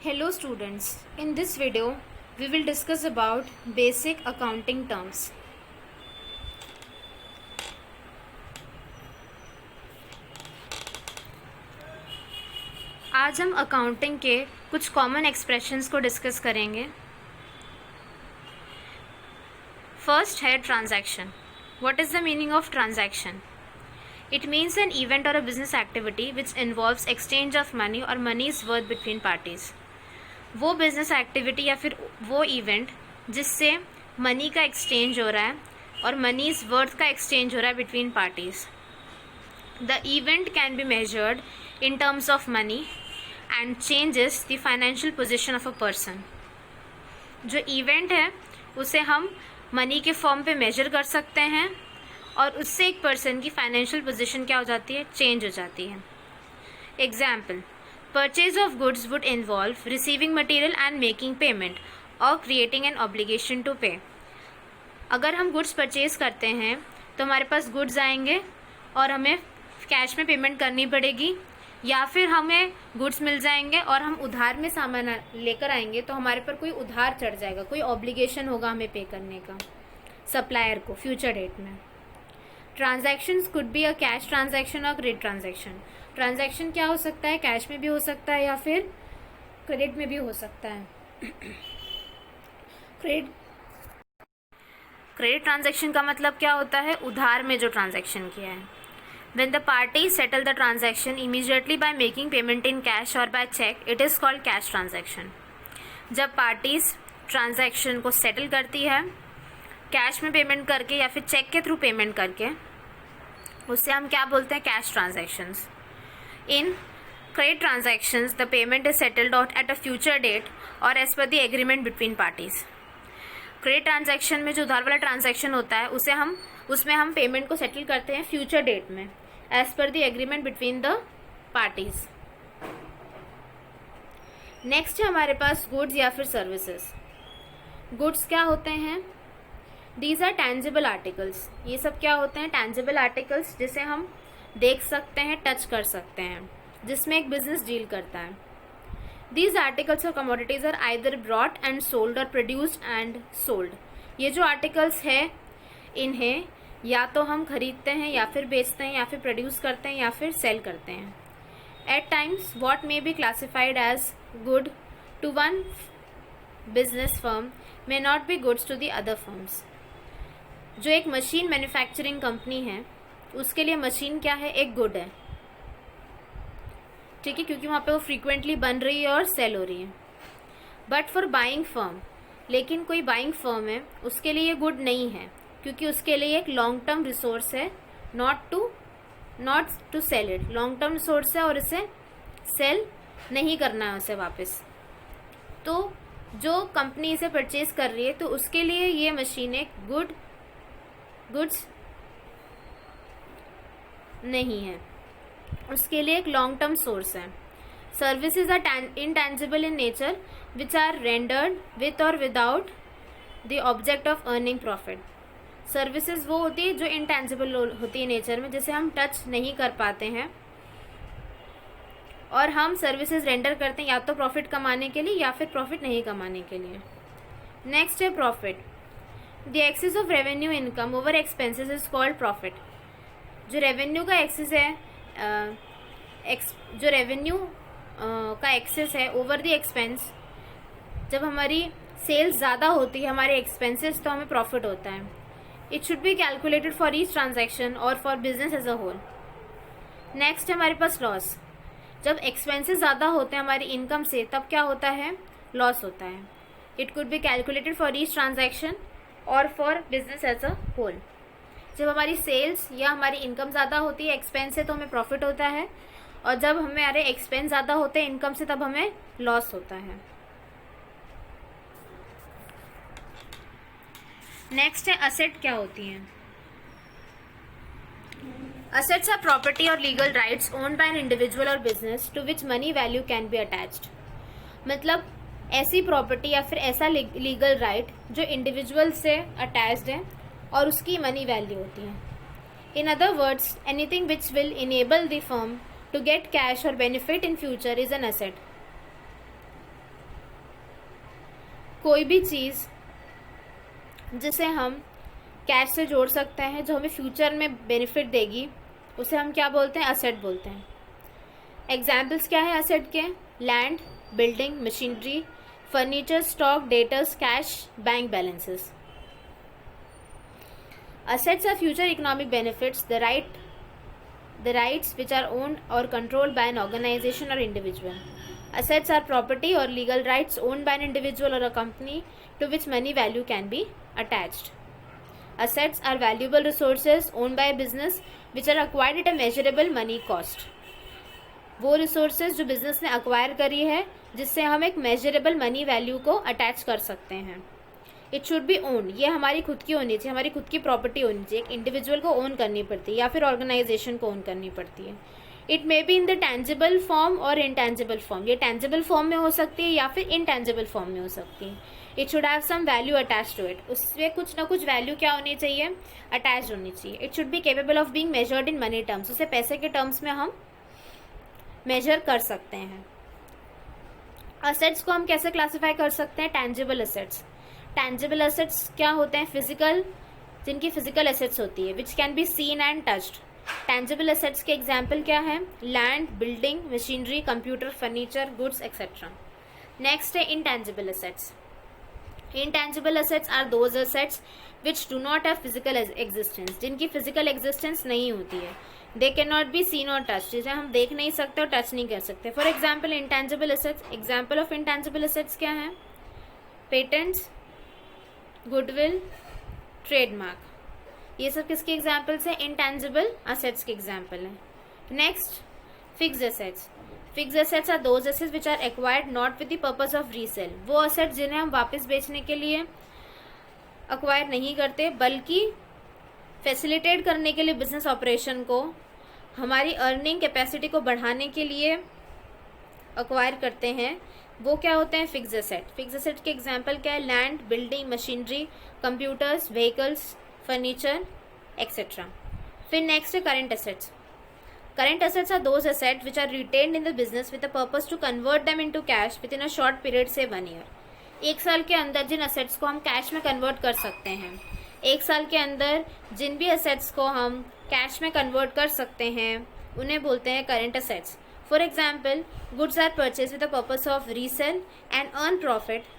Hello students, in this video we will discuss about basic accounting terms. आज हम accounting के कुछ common expressions को डिस्कस करेंगे. फर्स्ट है transaction. What is the meaning of transaction? It means an event or a business activity which involves exchange of money or money's worth between parties. वो business activity या फिर वो event जिससे money का exchange हो रहा है और मनीज वर्थ का एक्सचेंज हो रहा है between parties. The event can be measured in terms of money and changes the financial position of a person. जो इवेंट है उसे हम मनी के फॉर्म पे मेजर कर सकते हैं और उससे एक पर्सन की फाइनेंशियल पोजीशन क्या हो जाती है, चेंज हो जाती है. Example, purchase of goods would involve receiving material and making payment और क्रिएटिंग एन ऑब्लिगेशन टू पे. अगर हम गुड्स परचेज करते हैं तो हमारे पास गुड्स आएंगे और हमें कैश में पेमेंट करनी पड़ेगी, या फिर हमें गुड्स मिल जाएंगे और हम उधार में सामान लेकर आएंगे तो हमारे पर कोई उधार चढ़ जाएगा, कोई ऑब्लिगेशन होगा हमें पे करने का सप्लायर को फ्यूचर डेट में. Transactions could be a cash transaction और क्रेडिट ट्रांजैक्शन. ट्रांजैक्शन क्या हो सकता है, कैश में भी हो सकता है या फिर क्रेडिट में भी हो सकता है. क्रेडिट ट्रांजैक्शन का मतलब क्या होता है, उधार में जो ट्रांजैक्शन किया है. When the parties settle the transaction immediately by making payment in cash or by check, it is called cash transaction. जब पार्टीज ट्रांजैक्शन को सेटल करती है कैश में पेमेंट करके या फिर चेक के थ्रू पेमेंट करके, उससे हम क्या बोलते हैं, cash transactions. In credit transactions the payment is settled out at a future date और as per the agreement between parties. Credit transaction में जो उधार वाला ट्रांजैक्शन होता है उसमें हम पेमेंट को सेटल करते हैं फ्यूचर डेट में as per the agreement between the parties. Next है हमारे पास गुड्स या फिर सर्विसेज. गुड्स क्या होते हैं, दीज आर टैंजिबल आर्टिकल्स. ये सब क्या होते हैं, टैंजिबल आर्टिकल्स जिसे हम देख सकते हैं, टच कर सकते हैं, जिसमें एक बिजनेस डील करता है. दीज आर्टिकल्स और commodities are either bought and sold और प्रोड्यूस्ड एंड सोल्ड. ये जो आर्टिकल्स है इन्हें या तो हम खरीदते हैं या फिर बेचते हैं या फिर प्रोड्यूस करते हैं या फिर सेल करते हैं. At times what may be classified as good to one business firm may not be goods to the other firms. जो एक मशीन मैन्युफैक्चरिंग कंपनी है उसके लिए मशीन क्या है, एक गुड है, ठीक है, क्योंकि वहाँ पे वो फ्रीक्वेंटली बन रही है और सेल हो रही है. बट फॉर बाइंग फर्म, लेकिन कोई बाइंग फर्म है उसके लिए ये गुड नहीं है क्योंकि उसके लिए एक लॉन्ग टर्म रिसोर्स है, not to sell it. Long term resource है और इसे सेल नहीं करना है उसे वापस. तो जो कंपनी इसे परचेज कर रही है तो उसके लिए ये मशीन एक गुड्स नहीं है, उसके लिए एक लॉन्ग टर्म सोर्स है. Services are intangible in nature which are rendered with और without the object of earning profit. Services वो होती है जो इंटेंजिबल होती है नेचर में, जिसे हम टच नहीं कर पाते हैं और हम सर्विसेज रेंडर करते हैं या तो प्रॉफिट कमाने के लिए या फिर प्रॉफिट नहीं कमाने के लिए. नेक्स्ट है profit. The excess of revenue income over expenses is called profit. जो रेवेन्यू का एक्सेस है जो रेवेन्यू का एक्सेस है ओवर द एक्सपेंस, जब हमारी सेल्स ज़्यादा होती है हमारे एक्सपेंसेस तो हमें प्रॉफिट होता है. It should be calculated for each transaction और for business as a whole. Next है हमारे पास लॉस. जब एक्सपेंसेस ज़्यादा होते हैं हमारी इनकम से तब क्या होता है, लॉस होता है. It could be calculated for each transaction और for business as a whole. जब हमारी सेल्स या हमारी इनकम ज़्यादा होती है एक्सपेंस से तो हमें प्रॉफिट होता है, और जब हमारे एक्सपेंस ज़्यादा होते हैं इनकम से तब हमें लॉस होता है. नेक्स्ट है असेट क्या होती हैं. असेट्स आर प्रॉपर्टी और legal rights owned by an individual और business to which money value can be attached. मतलब ऐसी प्रॉपर्टी या फिर ऐसा लीगल राइट जो इंडिविजुअल से अटैच्ड है और उसकी मनी वैल्यू होती है. In other words, anything which will enable the firm to get cash or benefit in future is an asset. कोई भी चीज़ जिसे हम कैश से जोड़ सकते हैं, जो हमें फ्यूचर में बेनिफिट देगी, उसे हम क्या बोलते हैं? असेट बोलते हैं। एग्जाम्पल्स क्या है असेट के? Land, building, machinery, furniture, stock, debtors, cash, bank balances. Assets are future economic benefits, the rights which are owned or controlled by an organization or individual. Assets are property or legal rights owned by an individual or a company to which money value can be attached. Assets are valuable resources owned by a business which are acquired at a measurable money cost. वो resources जो business ने acquire करी है जिससे हम एक measurable money value को attach कर सकते हैं। इट शुड बी ओन, ये हमारी खुद की होनी चाहिए, हमारी खुद की प्रॉपर्टी होनी चाहिए। एक इंडिविजुअल को ओन करनी पड़ती है या फिर ऑर्गेनाइजेशन को ओन करनी पड़ती है। It may be in the tangible form और इनटेंजिबल फॉर्म, ये टेंजिबल फॉर्म में हो सकती है या फिर इनटेंजिबल फॉर्म में हो सकती है। It should have some value attach to it, उसमें कुछ ना कुछ वैल्यू क्या होनी चाहिए? अटैच होनी चाहिए। It should be capable of being measured in money terms, उसे पैसे के टर्म्स में हम मेजर कर सकते हैं। असेट्स को हम कैसे क्लासिफाई कर सकते हैं? Tangible assets. टेंजिबल असेट्स क्या होते हैं? फिजिकल, जिनकी फिजिकल एसेट्स होती है, which can be seen and touched. Tangible assets के एग्जाम्पल क्या है? Land, building, machinery, computer, furniture, goods etcetera. Next है intangible assets. Intangible assets are those assets which do not have physical existence, जिनकी physical existence नहीं होती है। They can not be seen और touch, जिसे हम देख नहीं सकते और टच नहीं कर सकते। For example intangible assets, example of intangible assets क्या है? पेटेंट्स, गुडविल, ट्रेडमार्क, ये सब किसके एग्जाम्पल्स हैं? इनटेंजिबल असेट्स के एग्जाम्पल हैं। Next fixed assets. Fixed assets are those assets which are acquired not with the purpose of resale, वो assets जिन्हें हम वापस बेचने के लिए अक्वायर नहीं करते बल्कि फैसिलिटेट करने के लिए बिजनेस ऑपरेशन को, हमारी अर्निंग कैपेसिटी को बढ़ाने के लिए अक्वायर करते हैं, वो क्या होते हैं? Fixed asset. फिक्स्ड एसेट के एग्जांपल क्या है? Land, building, machinery, computers, vehicles, furniture etcetera. फिर नेक्स्ट है current assets. Current assets are those asset which are retained in the business with the purpose to convert them into cash within a short period से 1 year. 1 साल के अंदर जिन assets को हम cash में convert कर सकते हैं, 1 साल के अंदर जिन भी एसेट्स को हम कैश में कन्वर्ट कर सकते हैं, उन्हें बोलते हैं current assets. For example, goods are purchased with the purpose of resell and earn profit.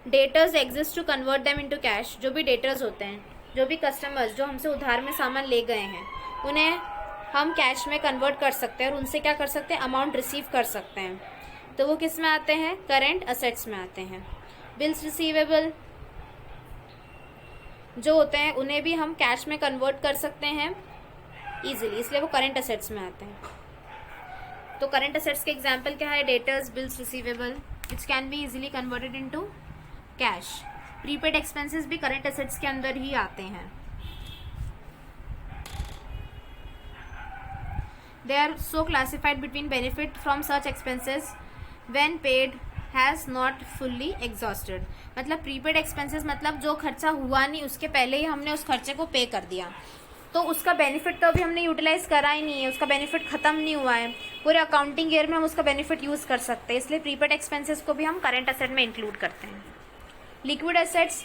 Debtors exist to convert them into cash. जो भी डेटर्स होते हैं, जो भी कस्टमर्स जो हमसे उधार में सामान ले गए हैं, उन्हें हम कैश में कन्वर्ट कर सकते हैं और उनसे क्या कर सकते हैं? अमाउंट रिसीव कर सकते हैं। तो वो किस में आते हैं? करंट असेट्स में आते हैं। बिल्स रिसीवेबल जो होते हैं उन्हें भी हम कैश में कन्वर्ट कर सकते हैं इजीली, इसलिए वो करंट असेट्स में आते हैं। तो करंट असेट्स के एग्जांपल क्या है? Debtors, bills receivable which can be easily converted into cash. Prepaid expenses भी करंट असेट्स के अंदर ही आते हैं। They are so classified between benefit from such expenses when paid has not fully exhausted. मतलब प्रीपेड एक्सपेंसेस मतलब जो खर्चा हुआ नहीं उसके पहले ही हमने उस खर्चे को पे कर दिया, तो उसका बेनिफिट तो अभी हमने यूटिलाइज करा ही नहीं है, उसका बेनिफिट खत्म नहीं हुआ है, पूरे अकाउंटिंग ईयर में हम उसका बेनिफिट यूज़ कर सकते हैं, इसलिए प्रीपेड एक्सपेंसेस को भी हम करंट एसेट में इंक्लूड करते हैं। Liquid assets.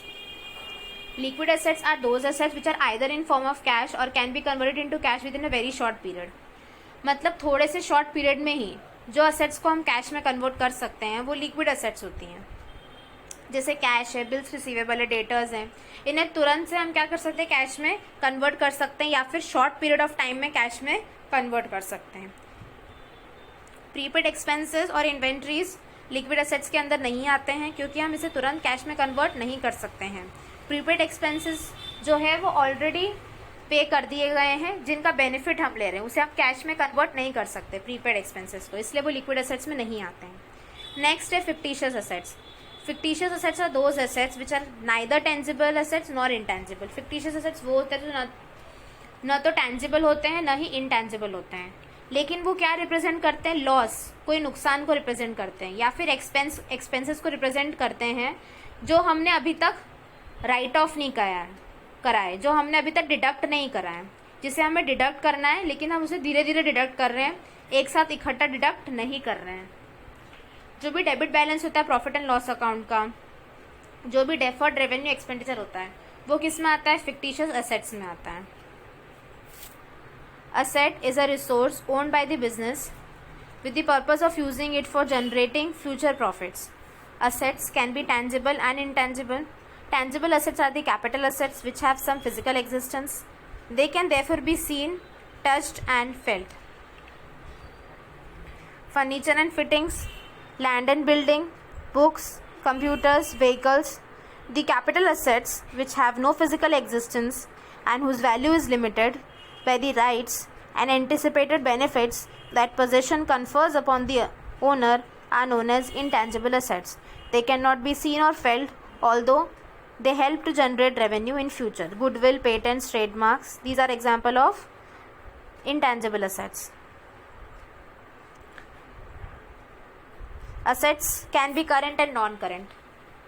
Liquid assets are those assets which are either in form of cash और can be converted into cash within a very short period. मतलब थोड़े से शॉर्ट पीरियड में ही जो एसेट्स को हम कैश में कन्वर्ट कर सकते हैं वो लिक्विड एसेट्स होती हैं। जैसे कैश है, बिल्स रिसीवेबल है, डेटर्स हैं, इन्हें तुरंत से हम क्या कर सकते हैं? कैश में कन्वर्ट कर सकते हैं या फिर शॉर्ट पीरियड ऑफ टाइम में कैश में कन्वर्ट कर सकते हैं। प्रीपेड एक्सपेंसेस और इन्वेंट्रीज लिक्विड एसेट्स के अंदर नहीं आते हैं क्योंकि हम इसे तुरंत कैश में कन्वर्ट नहीं कर सकते हैं। प्रीपेड एक्सपेंसेस जो है वो ऑलरेडी पे कर दिए गए हैं, जिनका बेनिफिट हम ले रहे हैं उसे आप कैश में कन्वर्ट नहीं कर सकते प्रीपेड एक्सपेंसेस को, इसलिए वो लिक्विड एसेट्स में नहीं आते हैं। नेक्स्ट है fictitious assets. fictitious assets are those assets which are neither tangible assets nor intangible. fictitious assets वो होते हैं जो न तो tangible होते हैं न ही intangible होते हैं, लेकिन वो क्या रिप्रेजेंट करते हैं? लॉस, कोई नुकसान को रिप्रेजेंट करते हैं, या फिर एक्सपेंसेस को रिप्रेजेंट करते हैं जो हमने अभी तक राइट ऑफ नहीं करा है, जो हमने अभी तक डिडक्ट नहीं करा है, जिसे हमें डिडक्ट करना है लेकिन हम उसे धीरे धीरे डिडक्ट कर रहे हैं, एक साथ इकट्ठा डिडक्ट नहीं कर रहे हैं। जो भी डेबिट बैलेंस होता है प्रॉफिट एंड लॉस अकाउंट का, जो भी डेफर्ड रेवेन्यू एक्सपेंडिचर होता है वो किस में आता है, फिक्टिशियस असेट्स में आता है. Asset is a resource owned by the business with the purpose of using it for generating future profits. Assets can be tangible and intangible. Tangible assets are the capital assets which have some physical existence. They can therefore be seen, touched and felt. Furniture and fittings, land and building, books, computers, vehicles. The capital assets which have no physical existence and whose value is limited by the rights and anticipated benefits that possession confers upon the owner are known as intangible assets. They cannot be seen or felt, although they help to generate revenue in future. Goodwill, patents, trademarks, these are example of intangible assets. Assets can be current and non-current.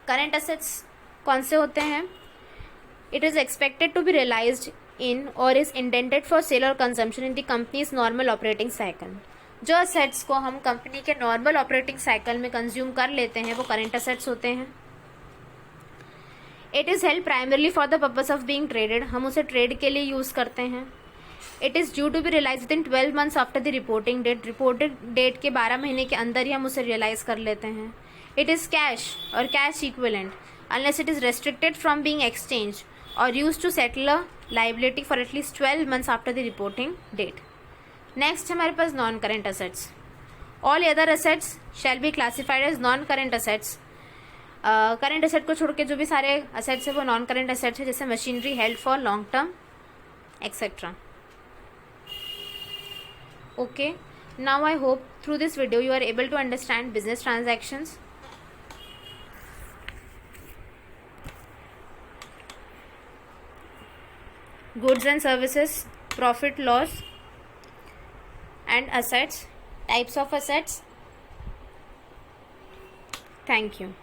Current assets कौन से होते हैं? It is expected to be realized in or is intended for sale or consumption in the company's normal operating cycle. जो assets को हम company के normal operating cycle में consume कर लेते हैं वो करेंट assets होते हैं. It is held primarily for the purpose of being traded. हम उसे ट्रेड के लिए यूज़ करते हैं. It is due to be realized within 12 months after the reporting date. Reported date के 12 महीने के अंदर ही हम उसे रियलाइज़ कर लेते हैं. It is cash or cash equivalent unless it is restricted from being exchanged or used to settle a liability for at least 12 months after the reporting date. Next हमारे पास non current assets. All other assets shall be classified as non current assets. Current asset को छोड़ के जो भी सारे assets है वो नॉन करेंट assets है, जैसे machinery held for long term etcetera. Okay, now I hope through this video you are able to understand business transactions. Goods and services, profit loss and assets, types of assets. Thank you.